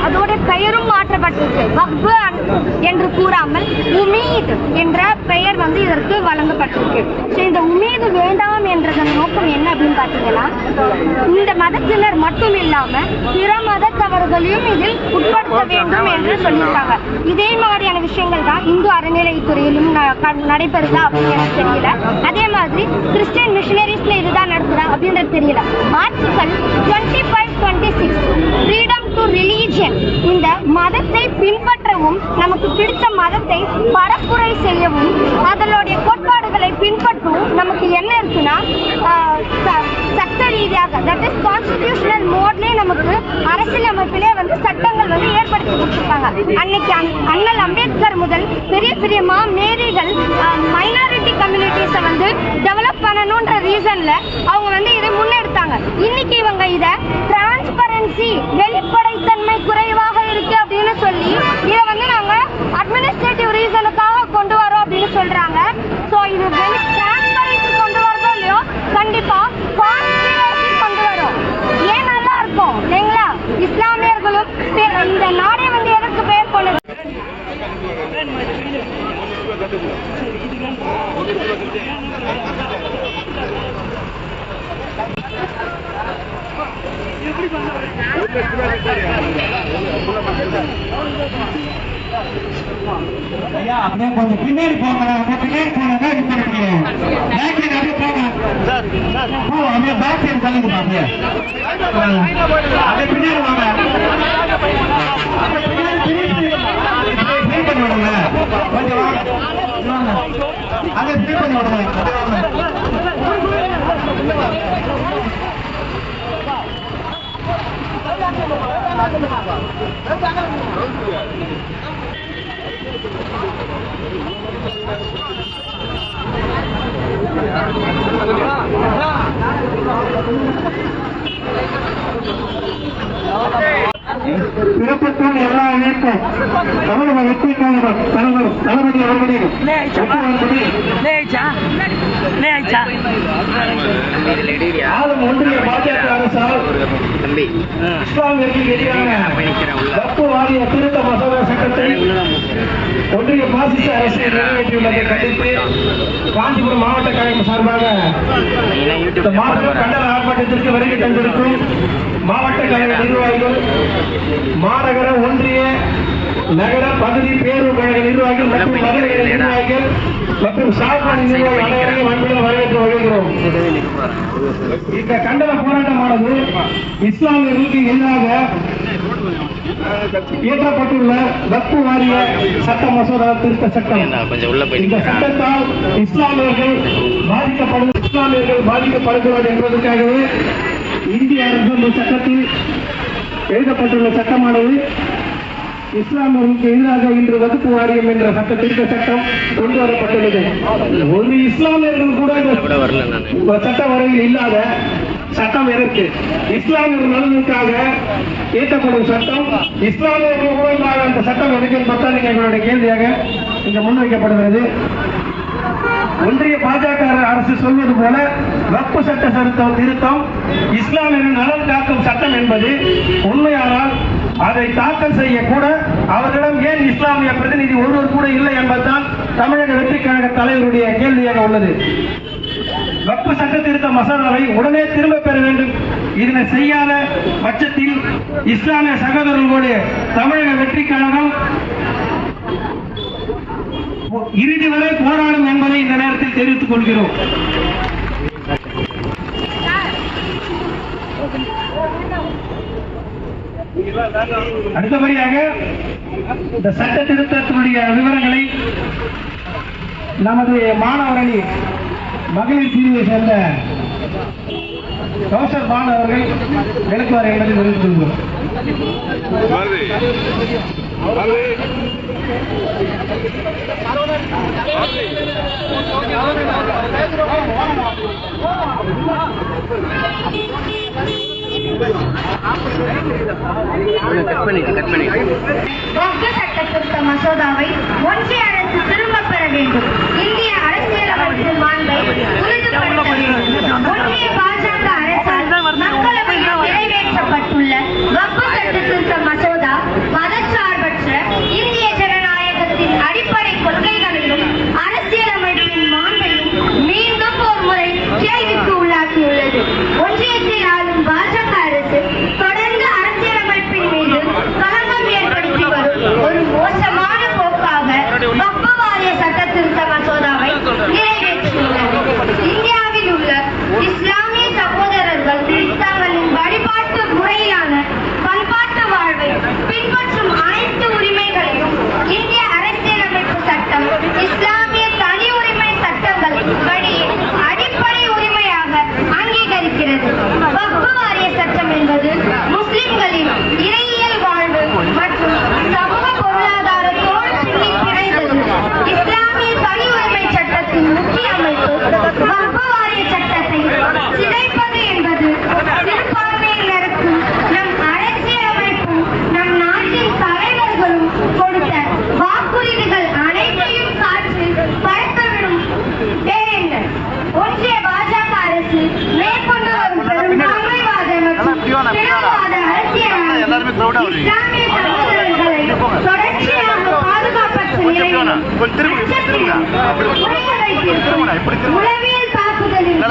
அதோட பெயரும் மாற்றப்பட்டிருக்கு. வக்ஃப் என்று கூறாமல் உமீத் என்ற பெயர் இதற்கு வழங்கப்பட்டிருக்கு. இந்த உமீது வேண்டாம் என்றதன் நோக்கம் என்ன அப்படின்னு பாத்தீங்கன்னா, இந்த மதத்தினர் மட்டும் இல்லாம பிற மதத்தவர்களையும் இதில் உட்படுத்த வேண்டும் என்று சொல்லியிருக்காங்க. இதே மாதிரியான விஷயங்கள் தான் இந்து அறநிலையத்துறையிலும் நடைபெறுதா அப்படின்னு எனக்கு தெரியல. அதே மாதிரி கிறிஸ்டியன் மிஷனரிஸ்ல இதுதான் நடக்குதா அப்படின்றது தெரியல. ஆர்டிகல் 25-26 ஃப்ரீடம் டு ரிலீஜியன், இந்த மதத்தை பின்பற்றவும் நமக்கு பிடித்த மதத்தை பரப்புரை செய்யவும் அதனுடைய கோட்பாடுகளை பின்பற்றவும் நமக்கு என்ன இருக்குன்னா, சட்ட ரீதியாக தட் இஸ் கான்ஸ்டிடியூஷனல் மோட்லயே நமக்கு அரசியலமைப்பிலே சட்டங்கள் ஏற்படுத்தி கொடுத்துருக்காங்க. அன்னைக்கு அண்ணல் அம்பேத்கர் முதல் பெரிய பெரிய மேதைகள் மைனாரிட்டி கம்யூனிட்டிஸை டெவலப் பண்ணணும்ன்ற ரீசன்ல அவங்க இதை முன்னெடுத்தாங்க. இன்னைக்கு இவங்க இதை டிரான்ஸ்பரன்சி, வெளிப்படைத்தன்மை குறைவாக இருக்கு அப்படின்னு சொல்லி இதை நாங்க அட்மினிஸ்ட்ரேட்டிவ் ரீசனுக்காக கொண்டு வரோம் அப்படின்னு சொல்றாங்க. சோ இது டிரான்ஸ்பரன்சி கொண்டு வரதோ இல்லையோ, கண்டிப்பா கான்ஸ்பிரசி கொண்டு வரும். ஏன் நல்லா இருக்கும் இல்லைங்களா? இஸ்லாமியர்களும் இந்த நாடே எதற்கு பெயர் கொண்டது? ஐயா அப்படியே கொஞ்சம் பின்னாடி போங்க, பின்னாடி போனாங்க அப்படியே பேக் சைடு தள்ளிங்க, அப்படியே பின்னாடி வாங்க, பண்ணி விடுங்க கொஞ்சம் வாங்க, அங்கே பண்ணி விடுங்க. பிறப்பத்தோடு எல்லா இணைப்பும் தமிழக வெற்றி கழகம் தலைவர் தளபதி அவர்களின் ஆளும் ஒன்றிய பாஜக அரசால் இஸ்லாமியர்களுக்கு எதிரான வக்ஃப் வாரிய திருத்த மசோதா சட்டத்தை ஒன்றிய பாசிச அரசு நிறைவேற்றியுள்ளதை கண்டித்து காஞ்சிபுரம் மாவட்ட கழகம் சார்பாக கண்டன ஆர்ப்பாட்டத்திற்கு வருகை தந்திருக்கும் மாவட்ட கழக நிர்வாகிகள், மாநகர ஒன்றிய நகர பகுதி பேரூர் கழக நிர்வாகிகள் மற்றும் மகளிர் நிர்வாகிகள் மற்றும் சார்பான நிர்வாகிகள் அனைவரையும் அன்புடன் வரவேற்று வருகிறோம். இந்த கண்டன போராட்டமானது இஸ்லாமியர்களுக்கு எதிராக இயற்றப்பட்டுள்ள வக்ஃப் வாரிய சட்ட மசோதா திருத்த சட்டம். இந்த சட்டத்தால் இஸ்லாமியர்கள் பாதிக்கப்படுகிறார்கள் என்பதற்காகவே இந்திய அரசு சட்டத்தில் எழுதப்பட்டுள்ள சட்டமானது இஸ்லாமியர்களுக்கு எதிராக இன்று வகுப்பு வாரியம் என்ற சட்ட திருத்த சட்டம் கொண்டு வரப்பட்டுள்ளது. ஒரு இஸ்லாமியர்கள் கூட சட்ட வரையில் இல்லாத சட்டம் எதற்கு? இஸ்லாமியர்கள் நலனுக்காக இயற்றப்படும் சட்டம். இஸ்லாமியர்கள் கூட இல்லாத அந்த சட்டம் எதுக்கு என்பதால் எங்களுடைய கேள்வியாக இங்க முன்வைக்கப்படுகிறது. ஒன்றிய பாஜக அரசு சொல்வது போல வக்ஃப் சட்ட திருத்தம் இஸ்லாமியர்கள் நலன் காக்கும் சட்டம் என்பது உண்மையானால் அதை தாக்கல் செய்ய கூட அவர்களிடம் ஏன் இஸ்லாமிய பிரதிநிதி ஒருவர் கூட இல்லை என்பதுதான் தமிழக வெற்றிக் கழக தலைவருடைய கேள்வியாக உள்ளது. வக்ஃபு சட்ட திருத்த மசோதாவை உடனே திரும்ப பெற வேண்டும். இதனை செய்யாத பட்சத்தில் இஸ்லாமிய சகோதரர்களுடைய தமிழக வெற்றிக் கழகம் இறுதி வரை போராடும் என்பதை இந்த நேரத்தில் தெரிவித்துக் கொள்கிறோம். அடுத்தபடியாக இந்த சட்ட திருத்தத்தினுடைய விவரங்களை நமது மாணவரணி மகளிர் பிரிவை சேர்ந்த கௌசர் பான் அவர்கள் விளக்குவார் என்பதை தெரிவித்துக் கொள்கிறோம். வக்ஃபு சட்ட திருத்த மசோதாவை ஒன்றிய அரசு திரும்பப் பெற வேண்டும். இந்திய அரசியலமைப்பு மாண்பை உறுதிப்படுத்த வேண்டும். ஒன்றிய பாஜக அரசால் மக்களவையில் நிறைவேற்றப்பட்டுள்ள வக்ஃபு சட்ட திருத்த மசோதா மதச்சார்பற்ற இந்திய ஜனநாயகத்தின் அடிப்படை கொள்கைகளையும் அரசியலமைப்பின் மாண்பையும் மீண்டும் ஒரு முறை கேள்விக்கு உள்ளாக்கியுள்ளது. ஒன்றியத்தில் ஆளும் பாஜக அரசு தொடர்ந்து அரசியலமைப்பின் மீது களங்கம் ஏற்படுத்தி வரும் ஒரு மோசமான போக்காக வக்ஃபு வாரிய சட்ட திருத்த மசோதாவை நிறைவேற்றியுள்ளது. இந்தியாவில் உள்ள இஸ்லாமிய சகோதரர்கள் தங்களின் வழிபாட்டு முறையிலான பண்பாட்டு வாழ்வை பின்பற்றும் அனைத்து உரிமைகளையும் இந்திய அரசியலமைப்பு சட்டம் இஸ்லாமிய தனி உரிமை சட்டங்கள் படி அடிப்படை உரிமையாக அங்கீகரிக்கிறது. வக்ஃபு வாரிய சட்டம் என்பது முஸ்லிம்களின் இறையியல் வாழ்வு மற்றும் சமூக பொருளாதாரத்தோடு பின்னி பிணைந்தது. இஸ்லாமிய தனி உரிமை சட்டத்தின் முக்கிய அமைப்பு வக்ஃபு வாரிய சட்டத்தை சிதைப்பது என்பது சிறுபான்மையினருக்கு நம் அரசியலமைப்பும் நம் நாட்டின் தலைவர்களும் கொடுத்த வாக்குறுதிகள் அனைத்தையும் காற்றில் பறக்கவிடும் வேறென்ன. ஒன்றிய பாஜக அரசு மேற்கொண்டு வரும் பெரும்பான்மைவாத மற்றும் பிளவுவாத அரசியலால் இஸ்லாமிய சகோதரர்களை தொடர்ச்சியாக பாதுகாப்பற்ற நிலையிலும் அச்சத்திலும் உறைய வைத்திருக்கும் உளவியல் தாக்குதலில்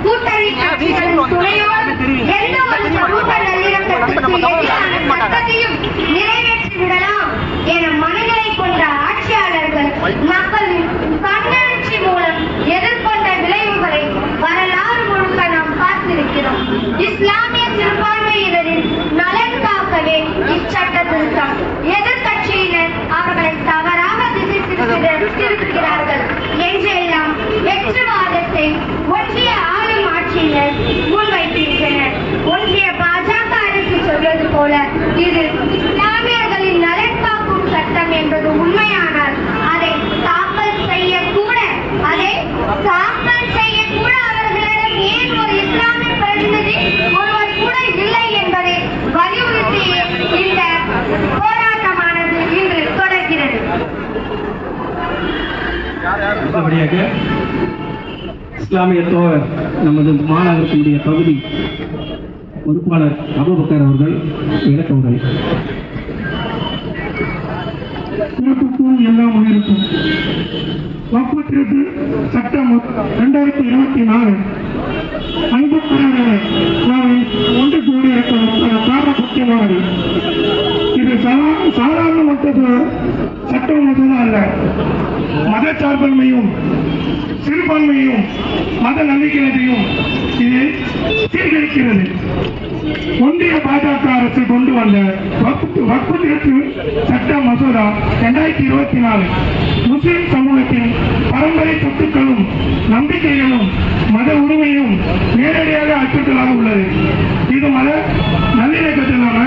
கூட்டணி கட்சிகளின் துணையோடு எந்த ஒரு சமூக நல்லிணக்கத்திற்கு எதிரான சட்டத்தையும் நிறைவேற்றி விடலாம் என மனநிலை கொண்ட ஆட்சியாளர்கள் மக்களின் கண்ணெழுச்சி மூலம் எதிர்கொண்ட விளைவுகளை வரலாறு முழுக்க நாம் பார்த்திருக்கிறோம். இஸ்லாமிய சிறுபான்மையினரின் நலன் காக்கவே இச்சட்ட திருத்தம். எதிர்கட்சியினர் அவர்களை தவறாக திசை திருப்புகிறார்கள் என்றெல்லாம் வெற்றுவாதத்தை ஒன்றிய ஆளும் ஆட்சியினர் முன்வைக்கின்றனர். ஒன்றிய பாஜக அரசு சொல்வது போல இது இஸ்லாமியர்களின் நலன் காக்கும் சட்டம் என்பது உண்மையானால் அதை தாக்கல் செய்யக்கூட அவர்களிடம் ஏன் ஒரு இஸ்லாமிய பிரதிநிதி ஒருவர் கூட இல்லை என்பதை வலியுறுத்தி இந்த போராட்டமானது இன்று தொடர்கிறது. இஸ்லாமிய தோழர் நமது மாநகரத்தினுடைய பகுதி பொறுப்பாளர் அபூபக்கர் அவர்கள் விளக்க உரை. எல்லாம் உயிருக்கும் வக்ஃபு சட்டம் 2024 அன்புக்குரியவர்களே, நாம் ஒன்று கூடியிருக்க காரணம் முக்கியமானது. இது சாதாரண மக்களுக்கு சட்டம் மசோதா அல்ல. மதச்சார்பன்மையும் சிறுபான்மையும் மத நம்பிக்கையையும் இது சீர்கழிக்கிறது. ஒன்றிய பாஜக அரசு கொண்டு வந்த வக்ஃபு திருத்த சட்ட மசோதா 2024 முஸ்லிம் சமூகத்தின் பரம்பரை சொத்துக்களும் நம்பிக்கைகளும் மத உரிமையும் நேரடியாக அச்சுறுத்தலாக உள்ளது. இது மத நல்லிணக்கத்திலான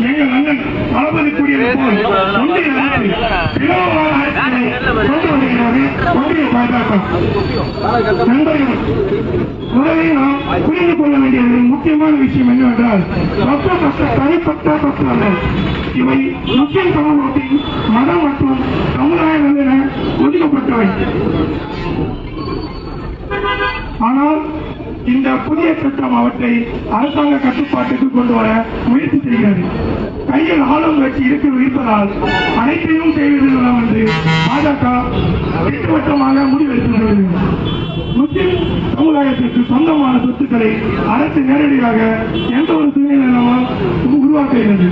எங்கள் அண்ணன் தளபதி கூறியது போல் ஒன்றிய அரசு பிளவுவாத அரசியலை கொண்டு வருகிறது. ஒன்றிய பாஜக நண்பர்கள் முதலில் நாம் புரிந்து கொள்ள வேண்டிய முக்கியமான விஷயம் என்னவென்றால் தனிப்பட்ட சொத்து அல்ல. இவை முஸ்லிம் சமூகத்தின் மதம் மற்றும் சமுதாய நல்லிண ஒதுக்கப்பட்டவை. ஆனால் இந்த புதிய சட்டம் அவற்றை அரசாங்க கட்டுப்பாட்டுக்கு கொண்டு வர முயற்சி செய்கிறது. கையில் ஆளும் கட்சி இருப்பதால் அனைத்தையும் செய்வதில் என்று பாஜக திட்டவட்டமாக முடிவெடுத்துள்ளது. முஸ்லிம் சமுதாயத்திற்கு சொந்தமான சொத்துக்களை அரசு நேரடியாக எந்த ஒரு சூழ்நிலையிலும் உருவாக்குகிறது.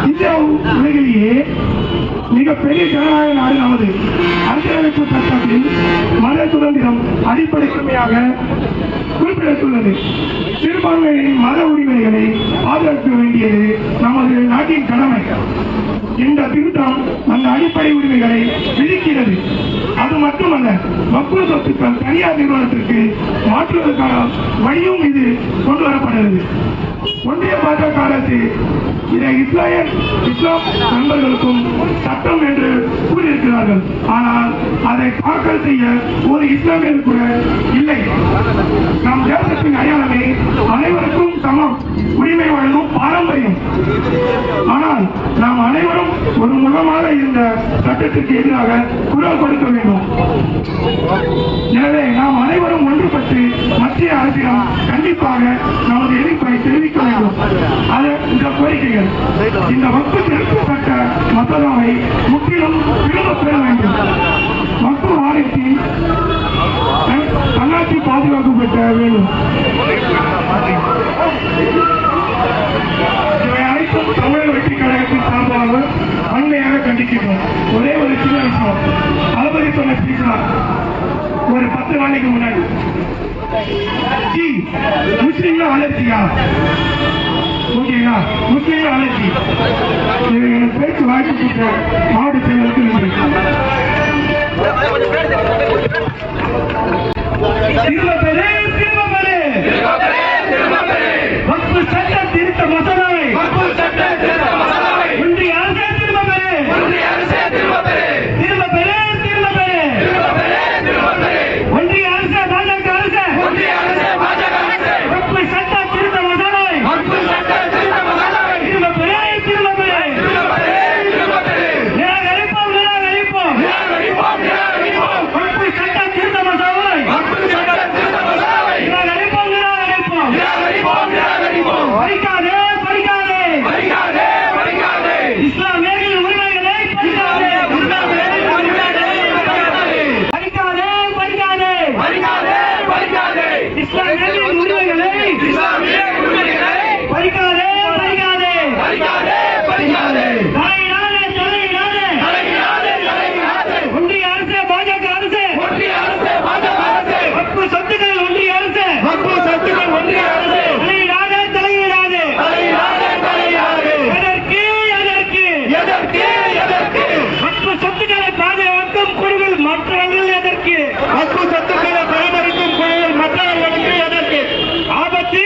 இந்தியா உலகிலேயே மிகப்பெரிய ஜனநாயக நாடு நமது. அரசியலமைப்பு சட்டத்தில் மத சுதந்திரம் அடிப்படை உரிமையாக குறிப்பிடப்பட்டுள்ளது. சிறுபான்மையினரின் மத உரிமைகளை பாதுகாக்க வேண்டியது நமது நாட்டின் கடமை. இந்த திருத்தம் அந்த அடிப்படை உரிமைகளை விதிக்கிறது. அது மட்டுமல்ல, வக்ஃப் சொத்துக்கள் தனியார் நிறுவனத்திற்கு மாற்றுவதற்கான வழியும் இது கொண்டு வரப்படுகிறது. ஒன்றிய பாஜக அரசு இதை இஸ்லாம் நண்பர்களுக்கும் சட்டம் என்று கூறியிருக்கிறார்கள். ஆனால் அதை தாக்கல் செய்ய ஒரு இஸ்லாமியர் கூட இல்லை. நம் தேசத்தின் அடையாளமே அனைவருக்கும் சமம் உரிமை வழங்கும் பாரம்பரியம். ஆனால் நாம் அனைவரும் ஒரு முகமாக இருந்த சட்டத்திற்கு எதிராக குரல் கொடுக்க வேண்டும். எனவே நாம் அனைவரும் ஒன்றுபட்டு மத்திய அரசிடம் கண்டிப்பாக நமது எதிர்ப்பை தெரிவிக்க வேண்டும். அது இந்த கோரிக்கைகள் இந்த வக்ஃப் திருத்த சட்ட மசோதாவை முற்றிலும் திரும்பப் பெற வேண்டும். வக்ஃப் வாரியத்தின் தன்னாட்சி பாதுகாக்கப்பட வேண்டும். இவை அனைத்தும் தமிழக வெற்றி கழகத்தின் சார்பாக வன்மையாக கண்டிக்கிறோம். ஒரே ஒரு சின்ன விஷயம், தளபதி சொன்ன பேசினார் ஒரு 10 நாளைக்கு முன்னாடி, முஸ்லிம்ல வளர்ச்சியா ஓகேங்களா, முஸ்லிம்ல வளர்ச்சி எனக்கு பேச்சு வாய்ப்பு கொடுத்த மாவட்ட செயலருக்கு நன்றி. வக்ஃப் சட்ட திருத்த மசோதாவை ஒன்றிய அரசே திரும்ப பெறு. ஒன்றிய அரசு பாஜக அரசு வக்ஃப் சட்ட திருத்த மசோதாவை திரும்ப பெறு. நிராகரிப்போம். வக்ஃப் சட்ட திருத்த மசோதாவை நிராகரிப்போம். படிக்காதே இஸ்லாமியர்களின் உரிமைகளை படிக்காதே. இஸ்லாமியர்களின் உரிமைகளை படிக்காதே. ஒன்றிய அரசு பாஜக அரசு வக்ஃப் சொத்துக்கள் ஒன்றிய அரசு தலையிடாதே. எதற்கு வக்ஃப் சொத்துக்களை பாதுகாக்கும் குழுவில் மற்றவர்கள் எதற்கு? எதற்கு? ஆபத்து.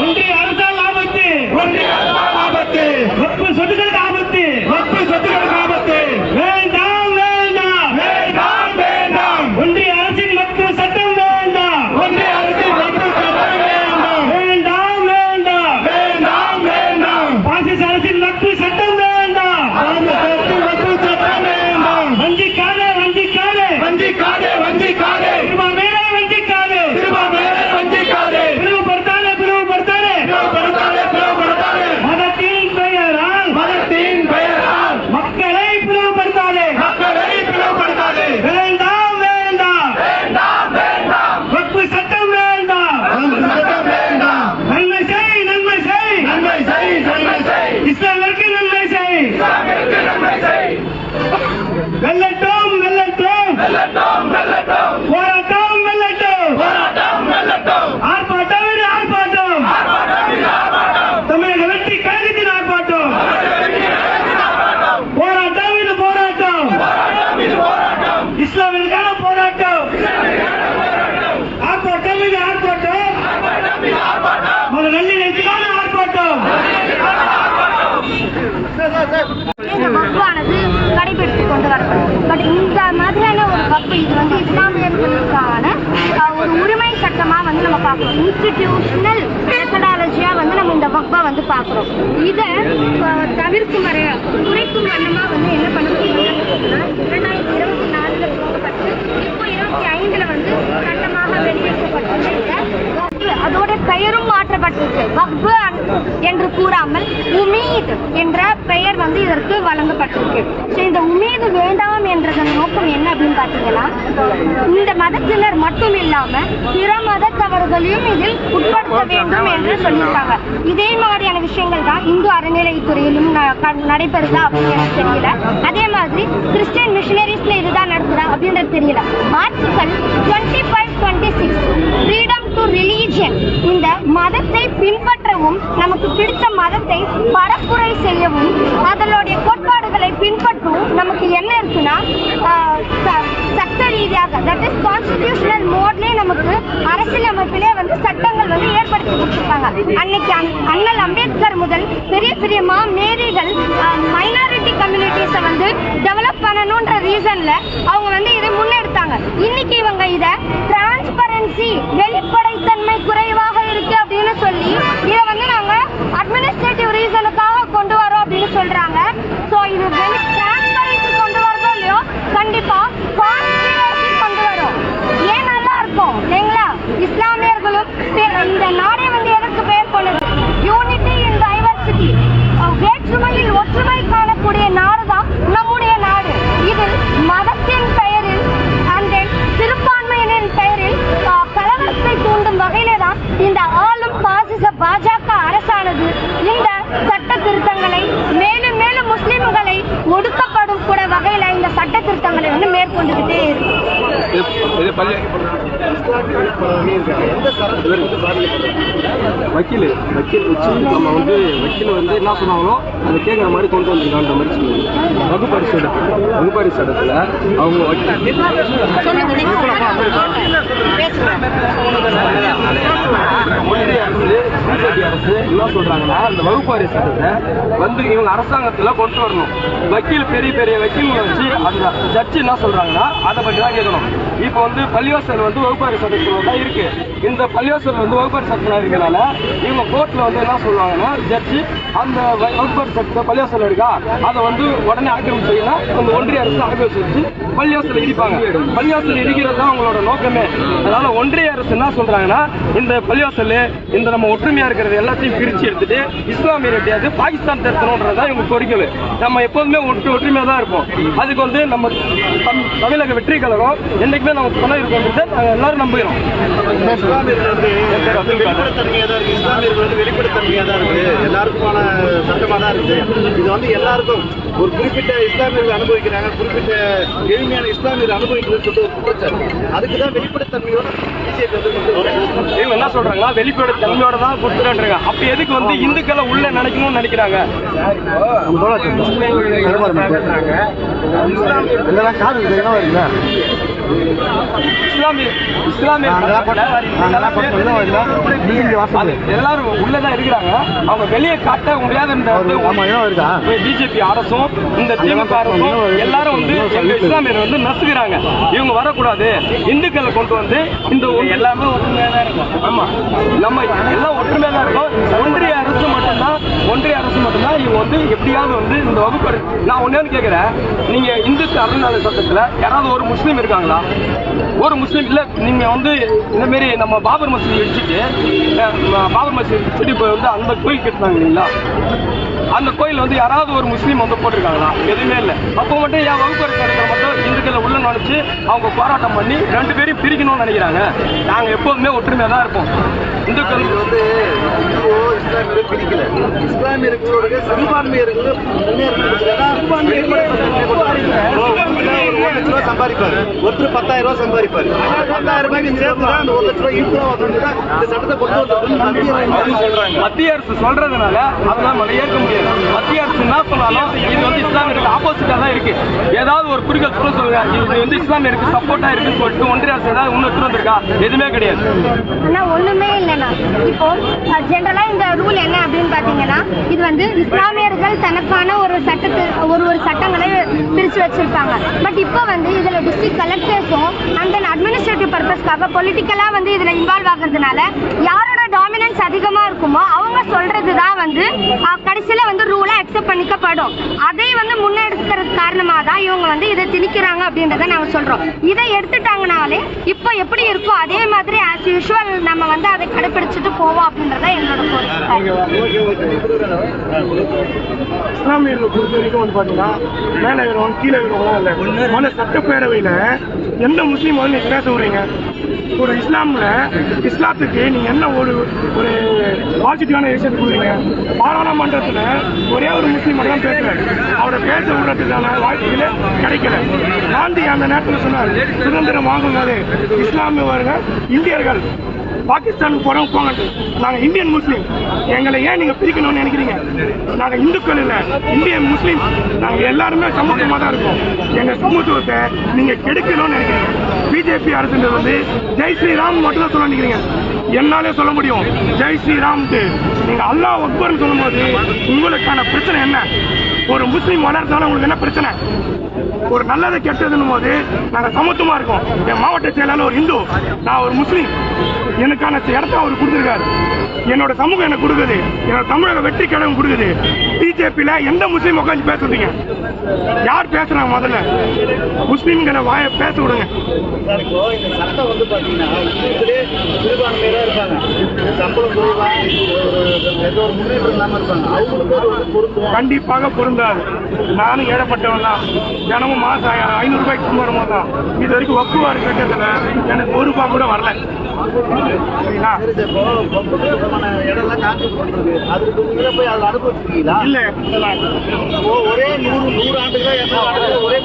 ஒன்றிய அரசால் ஆபத்து. வக்ஃப் சொத்துக்களுக்கு ஆபத்து. வேண்டாம். ஒன்றிய அரசின் வக்ஃப் சட்டம் வேண்டாம். பாசிச அரசின் வக்ஃப் சட்டம் வேண்டாம். வஞ்சிக்காதே. பிளவுபடுத்தாதே. மதத்தின் பெயரால் மக்களை பிளவுபடுத்தாதே. வேண்டாம். வக்ஃப் சட்டம் வேண்டாம். நன்மை செய். இஸ்லாமிற்கு நன்மை செய். வெல்லட்டும். போராட்டம் வெல்லட்டும். ஆர்ப்பாட்டம். தமிழக வெற்றி கழகத்தின் ஆர்ப்பாட்டம். போராட்டம். இஸ்லாமிற்கான போராட்டம். ஆர்ப்பாட்டம். மத நல்லிணக்கத்துக்கான ஆர்ப்பாட்டம். இந்த வக்ஃபானது கடைபிடித்துக் கொண்டு வரப்படும். பட் இந்த மாதிரியான ஒரு வக்ஃப் இது இஸ்லாமியர்களுக்கான ஒரு உரிமை சட்டமா நம்ம பார்க்கணும். இன்ஸ்டிடியூஷனல் மெத்தடாலஜி ஐடியாலஜியா வந்து நம்ம இந்த வக்பா வந்து பாக்குறோம். இதை தவிர்க்கும் வரை குறைக்கும் வண்ணமா வந்து என்ன பண்ணப்படுதுன்னா 2024 போகப்பட்டு இப்போ 2025 வந்து சட்டமாக வெளியிடப்பட்டுள்ள அதோட பெயரும் மாற்றப்பட்டிருக்கு. வக்பு என்று கூறாமல் உமீத் என்ற பெயர் வந்து இதற்கு வழங்கப்பட்டிருக்கு. இந்த உமீது வேண்டாம் என்றதன் நோக்கம் என்ன அப்படின்னு பாத்தீங்கன்னா, இந்த மதத்தினர் மட்டும் இல்லாம பிற மதத்தவர்களையும் இதில் உட்படுத்த வேண்டும் என்று சொல்லியிருக்காங்க. இதே மாதிரியான விஷயங்கள் தான் இந்து அறநிலையத்துறையிலும் நடைபெறுதா அப்படின்னு எனக்கு தெரியல. அதே மாதிரி கிறிஸ்டியன் மிஷனரிஸ்ல இதுதான் நடக்குதா அப்படின்றது தெரியல. ஆர்டிகல் 25-26 ஃப்ரீடம் டு ரிலீஜியன், இந்த மதத்தை பின்பற்றவும் நமக்கு பிடித்த மதத்தை பரப்புரை செய்யவும் அதனுடைய கோட்பாடுகளை பின்பற்றவும் நமக்கு என்ன இருக்குன்னா சட்ட ரீதியாக தட் இஸ் கான்ஸ்டிடியூஷனல் மோட்லேயே நமக்கு அரசியலமைப்பிலே வந்து சட்டங்கள் வந்து ஏற்படுத்தி கொடுத்துருக்காங்க. அன்னைக்கு அண்ணல் அம்பேத்கர் முதல் பெரிய பெரிய மேரிகள் மைனாரிட்டி கம்யூனிட்டிஸை வந்து டெவலப் பண்ணணுன்ற ரீசன்ல அவங்க வந்து இதை முன்னெடுத்தாங்க. இன்னைக்கு இவங்க இதை டிரான்ஸ்பரன்சி வெளிப்படைத்தன்மை குறைவாக இருக்கு அப்படின்னு சொல்லி இதை வந்து நாங்க அட்மினிஸ்ட்ரேட்டிவ் ரீசனுக்காக கொண்டு வரோம் அப்படின்னு சொல்றாங்க. ஸோ இது டிரான்ஸ்பரன்சி கொண்டு வரதோ இல்லையோ கண்டிப்பா கான்ஸ்பிரசி கொண்டு வரும். ஏன் நல்லா இருக்கும் இல்லைங்களா? இஸ்லாமியர்களும் இந்த நாடே வந்து எதற்கு பெயர் கொண்டது? யூனிட்டி இன் டைவர்சிட்டி, வேற்றுமையில் ஒற்றுமை காணக்கூடிய நாடு தான் நம்முடைய நாடு. இதில் மதத்தின் பெயரில் அந்த சிறுபான்மையினின் பெயரில் கலவரத்தை தூண்டும் வகையிலே தான் இந்த ஆளும் பாசிச பாஜக அரசானது இந்த சட்ட திருத்தங்களை மேலும் மேலும் முஸ்லிம்களை ஒடுக்கப்படும் கூட வகையில இந்த சட்ட திருத்தங்களை வந்து மேற்கொண்டுகிட்டே இருக்கு. வக்கீல் வச்சு நம்ம வந்து வக்கீல் வந்து என்ன சொன்னாங்களோ அதை கேட்குற மாதிரி கொண்டு வந்துருக்கான்ற மாதிரி சொல்லுவாங்க. வகுப்பறை சட்டத்தில் அவங்க ஒன்றிய அரசு பிஜேபி அரசு என்ன சொல்றாங்கன்னா அந்த வகுப்பறை சட்டத்தை வந்து இவங்க அரசாங்கத்தில் கொண்டு வரணும். வக்கீல் பெரிய பெரிய வக்கீல்களை வச்சு அந்த ஜட்ஜி என்ன சொல்றாங்கன்னா அதை பற்றி தான் கேட்கணும். இப்போ வந்து பள்ளிவாசல் வந்து வகுப்பறை சட்டத்தில் தான் இருக்கு. இந்த பள்ளிவாசல் வந்து வகுப்பறை சட்டத்தில் இருக்கிறனால இவங்க கோர்ட்ல வந்து என்ன சொல்லுவாங்கன்னா ஜட்ஜி அந்த வகுப்பறை சட்டத்தை பள்ளிவாசல் இருக்கா அதை வந்து உடனே ஆக்கிரமிப்பு செய்யணும். அந்த ஒன்றிய அரசு ஆக்கிரமிச்சு வச்சு பள்ளிவாசல் இடிப்பாங்க. பள்ளிவாசல் இடிக்கிறது தான் அவங்களோட நோக்கமே. அதனால ஒன்றிய அரசு என்ன சொல்றாங்கன்னா இந்த பள்ளிவாசல் இந்த நம்ம ஒற்றுமையா இருக்கிறது எல்லாத்தையும் பிரிச்சு எடுத்துட்டு இஸ்லாமியர் எப்படியாவது பாகிஸ்தான் தரணும்ன்றதா இவங்க கோரிக்கை. நம்ம எப்போதுமே ஒற்றுமையா தான் இருப்போம். அதுக்கு வந்து நம்ம தமிழக வெற்றி கழகம் என்னைக்குமே நம்ம துணை இருக்கோம். நாங்கள் எல்லாரும் நம்புகிறோம். வெளிப்படைத்தன்மையா தான் இருக்கு, எல்லாருக்குமான சட்டமா தான் இருக்கு. இது வந்து எல்லாருக்கும் ஒரு குறிப்பிட்ட இஸ்லாமியர்கள் அனுபவிக்கிறாங்க, குறிப்பிட்ட எளிமையான இஸ்லாமியர்கள் அனுபவிக்கிறது சொல்லிட்டு ஒரு குற்றச்சாட்டு. அதுக்குதான் வெளிப்படைத்தன்மையோட இவங்க என்ன சொல்றாங்கன்னா வெளிப்படைத்தன்மையோட தான் கொடுத்துறாங்க. அப்ப எதுக்கு வந்து இந்துக்களை உள்ள நினைக்கணும்னு நினைக்கிறாங்க? எல்லாரும் உள்ளதான் இருக்கிறாங்க. அவங்க வெளியே காட்ட முடியாத பிஜேபி அரசும் இந்த திமுக அரசும் எல்லாரும் வந்து எங்க இஸ்லாமியர் வந்து நசுக்கிறாங்க. இவங்க வரக்கூடாது, இந்துக்களை கொண்டு வந்து இந்த எல்லாமே ஒற்றுமையா தான் இருக்கும். ஆமா, நம்ம எல்லாம் ஒற்றுமையா தான் இருக்கும். ஒன்றிய அரசு மட்டும்தான் இவங்க வந்து எப்படியாவது வந்து இந்த வகுப்பு. நான் ஒன்னே கேட்கிறேன், நீங்க இந்து அறநிலை சட்டத்துல யாராவது ஒரு முஸ்லீம் இருக்காங்களா? ஒரு முஸ்லீம் இல்ல. நீங்க வந்து இந்த மாதிரி நம்ம பாபர் மசூதி இடிச்சுட்டு பாபர் மசூதி இடிச்சுட்டு இப்போ வந்து அந்த கோயில் கட்டினாங்க இல்லைங்களா? அந்த கோயில் வந்து யாராவது ஒரு முஸ்லீம் வந்து போட்டிருக்காங்களா? எதுவுமே இல்லை. அப்போ மட்டும் என் வகுப்பறை சட்டத்தை மட்டும் இந்துக்களை உள்ள நுழைச்சு அவங்க போராட்டம் பண்ணி 2 பேரையும் பிரிக்கணும்னு நினைக்கிறாங்க. நாங்க எப்போதுமே ஒற்றுமையா தான் இருப்போம். இந்துக்கள் வந்து இஸ்லாமியர்கள் பிடிக்கல, இஸ்லாமியர்களுடைய சிறுபான்மையர்கள் சம்பாதிப்பாரு. ஒருத்தர் 10,000 ரூபாய் சம்பாதிப்பாரு. 10,000 ரூபாய்க்கு சேர்த்துதான் அந்த 1 லட்ச ரூபாய் இந்த சட்டத்தை கொண்டு வந்து மத்திய அரசு சொல்றதுனால அதெல்லாம் நம்ம ஏற்க முடியாது. மத்திய அரசு என்ன சொன்னாலும் இது வந்து இஸ்லாமியருக்கு ஆப்போசிட்டா தான் இருக்கு. ஏதாவது ஒரு குறிகள் சொல்லுங்க, இது வந்து இஸ்லாமியருக்கு சப்போர்ட்டா இருக்குன்னு சொல்லிட்டு ஒன்றிய அரசு ஏதாவது முன்னெடுத்து வந்திருக்கா? எதுவுமே கிடையாது. ஆனா ஒண்ணுமே இல்லைன்னா இப்போ ஜெனரலா இந்த ரூல் என்ன அப்படின்னு பாத்தீங்கன்னா, இது வந்து இஸ்லாமியர்கள் தனக்கான ஒரு சட்டத்தை ஒரு சட்டங்களை பிரிச்சு வச்சிருப்பாங்க. பட் இப்போ வந்து இதுல டிஸ்ட்ரிக்ட் கலெக்டர் பர்பஸும் அண்ட் தென் அட்மினிஸ்ட்ரேட்டிவ் பர்பஸ்க்காக பொலிட்டிக்கலா வந்து இதுல இன்வால்வ் ஆகுறதுனால யாரோட டாமினன்ஸ் அதிகமா இருக்குமோ அவங்க சொல்றதுதான் வந்து கடைசியில வந்து ரூலா அக்செப்ட் பண்ணிக்கப்படும். அதை வந்து முன்னெடுக்கிறது காரணமா தான் இவங்க வந்து இதை திணிக்கிறாங்க அப்படின்றத நாங்க சொல்றோம். இதை எடுத்துட்டாங்கனாலே இப்போ எப்படி இருக்கோ அதே மாதிரி ஆஸ் யூஷுவல் நம்ம வந்து அதை கடைபிடிச்சிட்டு போவோம் அப்படின்றத என்னோட கோரிக்கை. இஸ்லாமியர்களை பொறுத்த வரைக்கும் வந்து பாத்தீங்கன்னா மேல இருக்கிறவங்க கீழே இருக்கிறவங்க இல்ல. சட்டப்பேரவையில எந்த முஸ்லீம் வந்து பேச விடுறீங்க? ஒரு இஸ்லாத்துக்கு நீங்க என்ன ஒரு பாசிட்டிவான விஷயத்தை கொடுக்குறீங்க? பாராளுமன்றத்துல ஒரே ஒரு முஸ்லீம் மட்டும் தான் பேசுறாரு. அவரை பேச விடுறதுக்கான வாய்ப்புகளே கிடைக்கல. காந்தி அந்த நேரத்தில் சொன்னார், சுதந்திரம் வாங்கும் போது இஸ்லாமியர்கள் இந்தியர்கள் பாகிஸ்தானுக்கு போறோம் போங்க, நாங்க இந்தியன் முஸ்லீம், எங்களை ஏன் நீங்க பிரிக்கணும்னு நினைக்கிறீங்க? நாங்க இந்துக்கள் இல்ல, இந்தியன் முஸ்லீம், நாங்க எல்லாருமே சமூகமா தான் இருக்கோம். எங்க சமூகத்தை நீங்க கெடுக்கணும்னு நினைக்கிறீங்க. பிஜேபி அரசு வந்து ஜெய் ஸ்ரீராம் மட்டும் தான் சொல்ல நினைக்கிறீங்க. என்னாலே சொல்ல முடியும் ஜெய் ஸ்ரீராம். நீங்க அல்லாஹ் அக்பர்னு சொல்லும் போது உங்களுக்கான பிரச்சனை என்ன? ஒரு முஸ்லீம் வளர்றதால உங்களுக்கு என்ன பிரச்சனை? ஒரு நல்லதை கெட்டதுன்னும் போது நாங்க சமத்துவமா இருக்கோம். என் மாவட்ட செயலாளர் ஒரு இந்து, நான் ஒரு முஸ்லீம், எனக்கான இடத்த அவர் கொடுத்திருக்காரு. என்னோட சமூகம் எனக்கு கொடுக்குது, என்னோட தமிழக வெற்றி கழகம் கொடுக்குது. பிஜேபியில எந்த முஸ்லீம் உட்காந்து பேசுறீங்க? யார் பேசுறாங்க? முதல்ல முஸ்லீம்களை வாய பேச விடுங்க. இந்த சட்டம் வந்து பாத்தீங்கன்னா சிறுபான்மையா இருப்பாங்க, சம்பளம் குறைவா, ஏதோ ஒரு முன்னேற்றம் இல்லாம இருப்பாங்க, அவங்களுக்கு பொருந்தும். கண்டிப்பாக பொருந்தாது. நானும் ஏழப்பட்டவன் தான். தினமும் மாசம் 500 ரூபாய்க்கு வரும்போது தான் இது வரைக்கும் வக்குவாறு கட்டத்துல எனக்கு ₹1 கூட வரல. இடம்லாம் கான்செப்ட் பண்றது, அதுக்கு நீங்களே போய் அதை அனுபவிச்சிருக்கீங்களா? இல்ல, ஒரே 100 ஆண்டுகளா ஒரே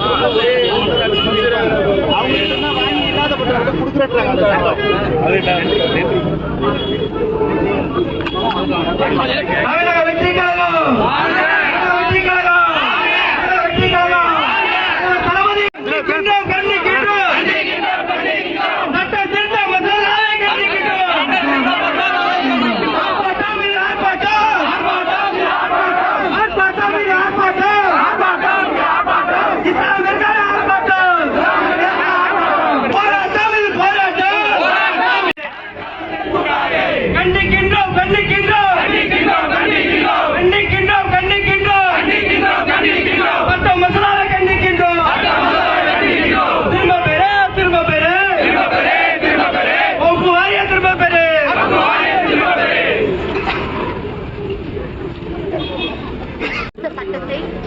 அவங்க வாங்கி இல்லாதப்பட்ட கொடுக்குறாங்க.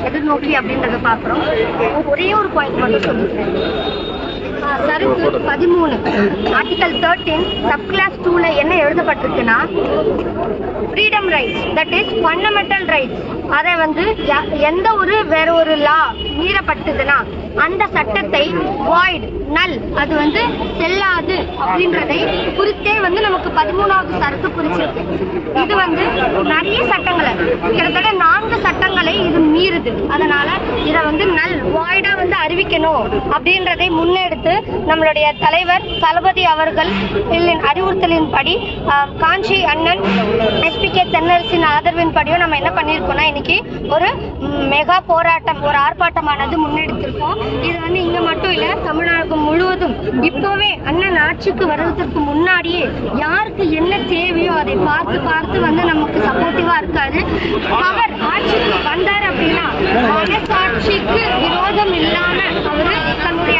எதிர்நோக்கி அப்படின்றத பாக்குறோம். ஒரே ஒரு பாயிண்ட் மட்டும் சொல்லிக்கிறேன். சரக்கு 13 ஆர்டிகல் 13 சப்கிளாஸ் 2ல என்ன எழுதப்பட்டிருக்குன்னா, freedom rights, that is fundamental rights. அதை வந்து எந்த ஒரு வேற ஒரு லா மீறப்பட்டதுன்னா அந்த சட்டத்தை வாய்ட், நல், அது வந்து செல்லாது அப்படின்றதை குறித்தே வந்து நமக்கு 13வது சரத்து குறிச்சிருக்கு. இது வந்து நிறைய சட்டங்களை, கிட்டத்தட்ட 4 சட்டங்களை இது மீறுது. அதனால இதை வந்து நல், வாய்டா வந்து அறிவிக்கணும் அப்படின்றதை முன்னெடுத்து நம்மளுடைய தலைவர் தளபதி அவர்கள் அறிவுறுத்தலின்படி காஞ்சி அண்ணன் SPK தென்னரசின் ஆதரவின் படியும் நம்ம என்ன பண்ணியிருக்கோம்னா, இன்னைக்கு ஒரு மெகா போராட்டம், ஒரு ஆர்ப்பாட்டமானது முன்னெடுத்திருக்கோம். இது வந்து இங்க மட்டும் இல்ல, தமிழ்நாடு முழுவதும் இப்பவே அண்ணன் ஆட்சிக்கு வருவதற்கு முன்னாடியே யாருக்கு என்ன தேவையோ அதை பார்த்து பார்த்து வந்து நமக்கு சப்போர்ட்டிவா இருக்காரு. அவர் ஆட்சிக்கு வந்தார் அப்படின்னா மனசாட்சிக்கு விரோதம் இல்லாம அவரு தன்னுடைய